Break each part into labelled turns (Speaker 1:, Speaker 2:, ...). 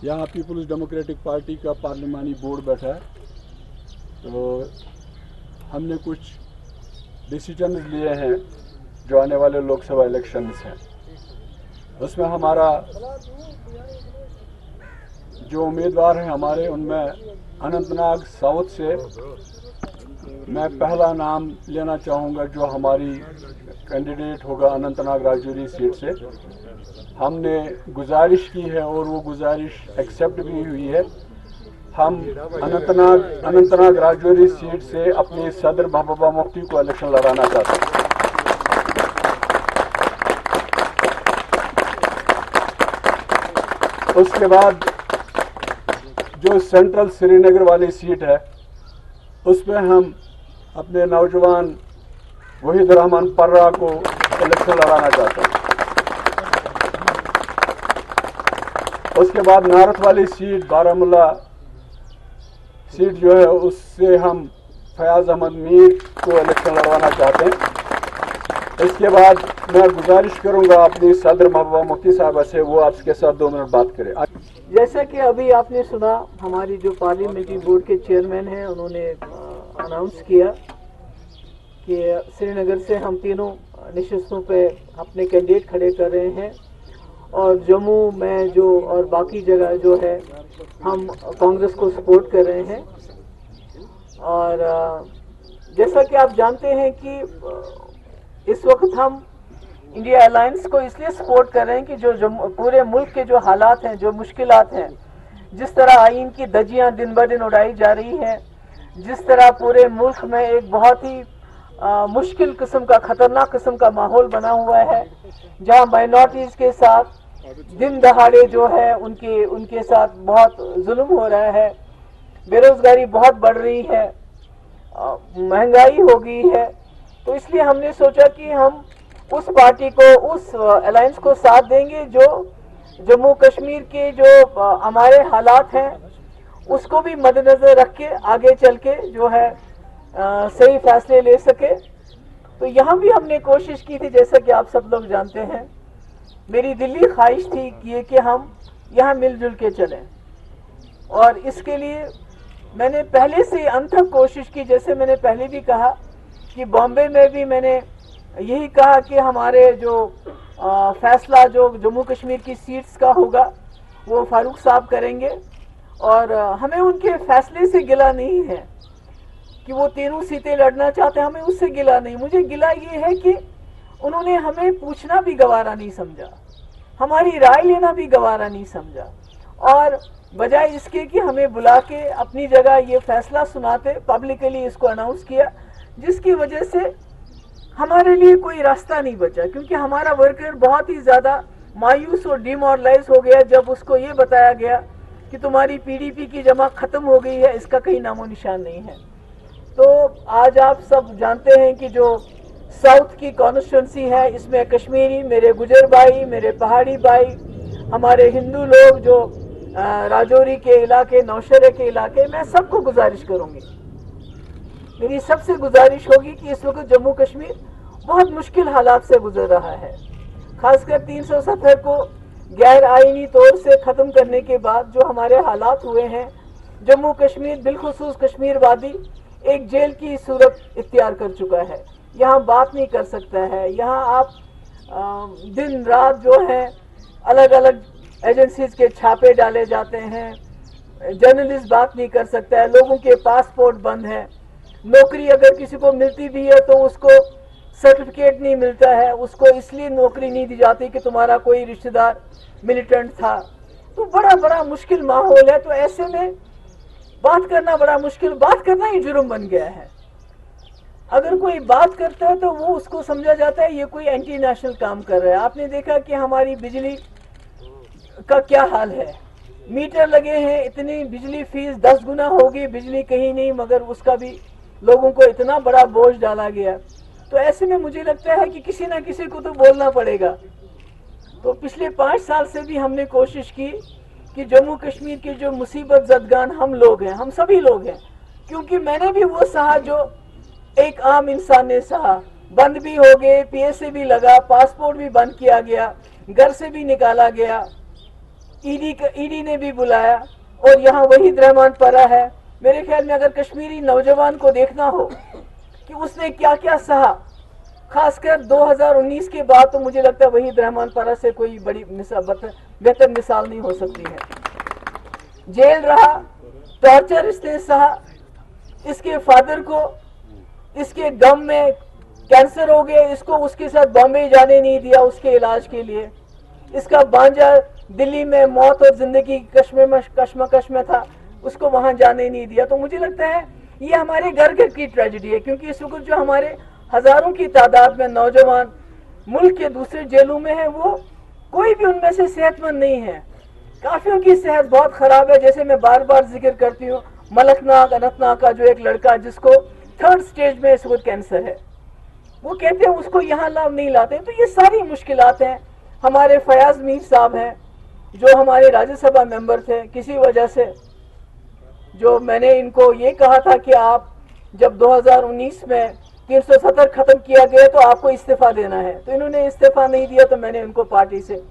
Speaker 1: यहाँ peoples democratic party का पार्लिमानी board बैठा है, तो हमने कुछ डिसीजन लिए हैं जो आने वाले लोकसभा इलेक्शंस हैं, उसमें हमारा जो उम्मीदवार हैं हमारे, उनमें अनंतनाग साउथ से मैं पहला नाम लेना चाहूँगा जो हमारी कैंडिडेट होगा अनंतनाग राजौरी सीट से। हमने गुजारिश की है और वो गुजारिश एक्सेप्ट भी हुई है। हम अनंतनाग राजौरी सीट से अपने सदर महबूबा मुफ्ती को इलेक्शन लड़ाना चाहते हैं। उसके बाद जो सेंट्रल श्रीनगर वाली सीट है, उसमें हम अपने नौजवान वहीद रहमान पर्रा को इलेक्शन लड़ाना चाहते हैं। उसके बाद नारथ वाली सीट, बारामूला सीट जो है, उससे हम फयाज अहमद मीर को इलेक्शन लड़वाना चाहते हैं। इसके बाद मैं गुजारिश करूंगा अपनी सदर महबूबा मुफ्ती साहबा से, वो आपके साथ 2 मिनट बात करें।
Speaker 2: जैसा कि अभी आपने सुना, हमारी जो पार्लियामेंट्री बोर्ड के चेयरमैन हैं उन्होंने अनाउंस किया कि श्रीनगर से हम तीनों नशिस्तों पे अपने कैंडिडेट खड़े कर रहे हैं, और जम्मू में जो और बाकी जगह जो है हम कांग्रेस को सपोर्ट कर रहे हैं। और जैसा कि आप जानते हैं कि इस वक्त हम इंडिया अलायंस को इसलिए सपोर्ट कर रहे हैं कि जो पूरे मुल्क के जो हालात हैं, जो मुश्किलात हैं, जिस तरह आइन की धज्जियां दिन ब दिन उड़ाई जा रही हैं, जिस तरह पूरे मुल्क में एक बहुत ही मुश्किल किस्म का, खतरनाक किस्म का माहौल बना हुआ है, जहां माइनॉरिटीज़ के साथ दिन दहाड़े जो है उनके साथ बहुत जुल्म हो रहा है, बेरोजगारी बहुत बढ़ रही है, महंगाई हो गई है। तो इसलिए हमने सोचा कि हम उस पार्टी को, उस अलायंस को साथ देंगे जो जम्मू कश्मीर के जो हमारे हालात हैं उसको भी मद्देनजर रख के आगे चल के जो है सही फैसले ले सके। तो यहाँ भी हमने कोशिश की थी, जैसा कि आप सब लोग जानते हैं, मेरी दिली ख्वाहिश थी कि हम यहाँ मिलजुल के चलें, और इसके लिए मैंने पहले से अनथक कोशिश की। जैसे मैंने पहले भी कहा कि बॉम्बे में भी मैंने यही कहा कि हमारे जो फैसला जो जम्मू कश्मीर की सीट्स का होगा वो फारूक साहब करेंगे, और हमें उनके फैसले से गिला नहीं है कि वो तीनों सीटें लड़ना चाहते हैं, हमें उससे गिला नहीं। मुझे गिला ये है कि उन्होंने हमें पूछना भी गवारा नहीं समझा, हमारी राय लेना भी गवारा नहीं समझा, और बजाय इसके कि हमें बुला के अपनी जगह ये फैसला सुनाते, पब्लिकली इसको अनाउंस किया, जिसकी वजह से हमारे लिए कोई रास्ता नहीं बचा। क्योंकि हमारा वर्कर बहुत ही ज़्यादा मायूस और डिमोरलाइज हो गया जब उसको ये बताया गया कि तुम्हारी पीडीपी की जमा ख़त्म हो गई है, इसका कहीं नामो निशान नहीं है। तो आज आप सब जानते हैं कि जो साउथ की कॉन्स्टिट्यूंसी है, इसमें कश्मीरी, मेरे गुजर भाई, मेरे पहाड़ी भाई, हमारे हिंदू लोग जो राजौरी के इलाके, नौशहरे के इलाके, मैं सबको गुजारिश करूंगी, मेरी सबसे गुजारिश होगी कि इस वक्त जम्मू कश्मीर बहुत मुश्किल हालात से गुजर रहा है। खासकर 370 को गैर आईनी तौर से ख़त्म करने के बाद जो हमारे हालात हुए हैं, जम्मू कश्मीर बिलखुसूस कश्मीर वादी एक जेल की सूरत इख्तियार कर चुका है। यहाँ बात नहीं कर सकता है, यहाँ आप दिन रात जो है अलग अलग एजेंसीज के छापे डाले जाते हैं, जर्नलिस्ट बात नहीं कर सकता है, लोगों के पासपोर्ट बंद हैं, नौकरी अगर किसी को मिलती भी है तो उसको सर्टिफिकेट नहीं मिलता है, उसको इसलिए नौकरी नहीं दी जाती कि तुम्हारा कोई रिश्तेदार मिलिटेंट था। तो बड़ा मुश्किल माहौल है। तो ऐसे में बात करना बड़ा मुश्किल, बात करना ही जुर्म बन गया है। अगर कोई बात करता है तो वो उसको समझा जाता है ये कोई एंटी नेशनल काम कर रहा है। आपने देखा कि हमारी बिजली का क्या हाल है, मीटर लगे हैं, इतनी बिजली फीस 10 गुना होगी, बिजली कहीं नहीं, मगर उसका भी लोगों को इतना बड़ा बोझ डाला गया। तो ऐसे में मुझे लगता है कि किसी ना किसी को तो बोलना पड़ेगा। तो पिछले 5 साल से भी हमने कोशिश की कि जम्मू कश्मीर के जो मुसीबत ज़दगान हम लोग हैं, हम सभी लोग हैं, क्योंकि मैंने भी वो सहा जो एक आम इंसान ने सहा। बंद भी हो गए, पीएसए भी लगा, पासपोर्ट भी बंद किया गया, घर से भी निकाला गया, ईडी ने भी बुलाया और यहाँ वहीद रहमान परा है। मेरे ख्याल में अगर कश्मीरी नौजवान को देखना हो कि उसने क्या क्या सहा, खासकर 2019 के बाद, तो मुझे लगता है वहीद रहमान परा से कोई बड़ी बेहतर मिसाल नहीं हो सकती है। जेल रहा, टॉर्चर इसने सहा, इसके फादर को इसके गम में कैंसर हो गया, इसको उसके साथ बॉम्बे जाने नहीं दिया उसके इलाज के लिए। इसका भांजा दिल्ली में मौत और जिंदगी कश्मकश में था, उसको वहां जाने नहीं दिया। तो मुझे लगता है ये हमारे घर घर की ट्रेजेडी है, क्योंकि इस वक्त जो हमारे हजारों की तादाद में नौजवान मुल्क के दूसरे जेलों में है, वो कोई भी उनमें से सेहतमंद नहीं है। काफियों की सेहत बहुत खराब है। जैसे मैं बार बार जिक्र करती हूँ मलकनाग अनंतनाग का जो एक लड़का जिसको 3rd स्टेज में इस वक्त कैंसर है, वो कहते हैं उसको यहाँ नहीं लाते। तो ये सारी मुश्किलात हैं। हमारे फयाज मीर साहब हैं जो हमारे राज्यसभा मेंबर थे, किसी वजह से जो मैंने इनको ये कहा था कि आप जब 2019 में 370 खत्म किया गया तो आपको इस्तीफा देना है, तो इन्होंने इस्तीफा नहीं दिया, तो मैंने उनको पार्टी से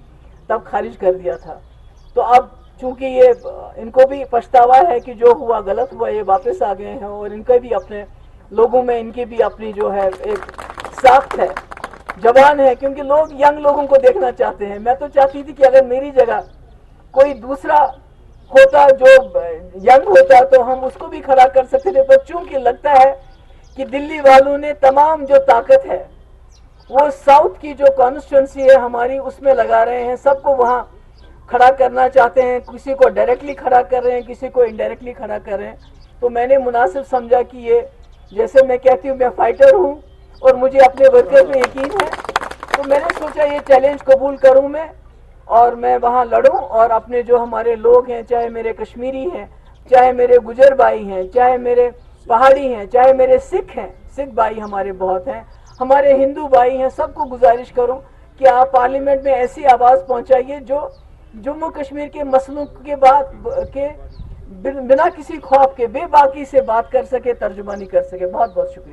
Speaker 2: तब खारिज कर दिया था। तो अब चूंकि ये इनको भी पछतावा है कि जो हुआ गलत हुआ, ये वापस आ गए हैं और इनके भी अपने लोगों में इनकी भी अपनी जो है एक साख्त है, जवान है, क्योंकि लोग यंग लोगों को देखना चाहते हैं। मैं तो चाहती थी कि अगर मेरी जगह कोई दूसरा होता जो यंग होता तो हम उसको भी खड़ा कर सकते थे, पर चूंकि लगता है कि दिल्ली वालों ने तमाम जो ताकत है वो साउथ की जो कॉन्स्टिट्यूंसी है हमारी उसमें लगा रहे हैं, सबको वहां खड़ा करना चाहते हैं, किसी को डायरेक्टली खड़ा कर रहे हैं, किसी को इनडायरेक्टली खड़ा कर रहे हैं। तो मैंने मुनासिब समझा कि ये, जैसे मैं कहती हूँ मैं फाइटर हूँ और मुझे अपने वर्कर पे यकीन है, तो मैंने सोचा ये चैलेंज कबूल करूँ मैं और मैं वहाँ लड़ूं और अपने जो हमारे लोग हैं, चाहे मेरे कश्मीरी हैं, चाहे मेरे गुजर भाई हैं, चाहे मेरे पहाड़ी हैं, चाहे मेरे सिख हैं, सिख भाई हमारे बहुत हैं, हमारे हिंदू भाई हैं, सबको गुजारिश करूं कि आप पार्लियामेंट में ऐसी आवाज़ पहुंचाइए जो जम्मू कश्मीर के मसलों के बिना किसी खौफ के बेबाकी से बात कर सके, तर्जुमानी कर सके। बहुत बहुत शुक्रिया।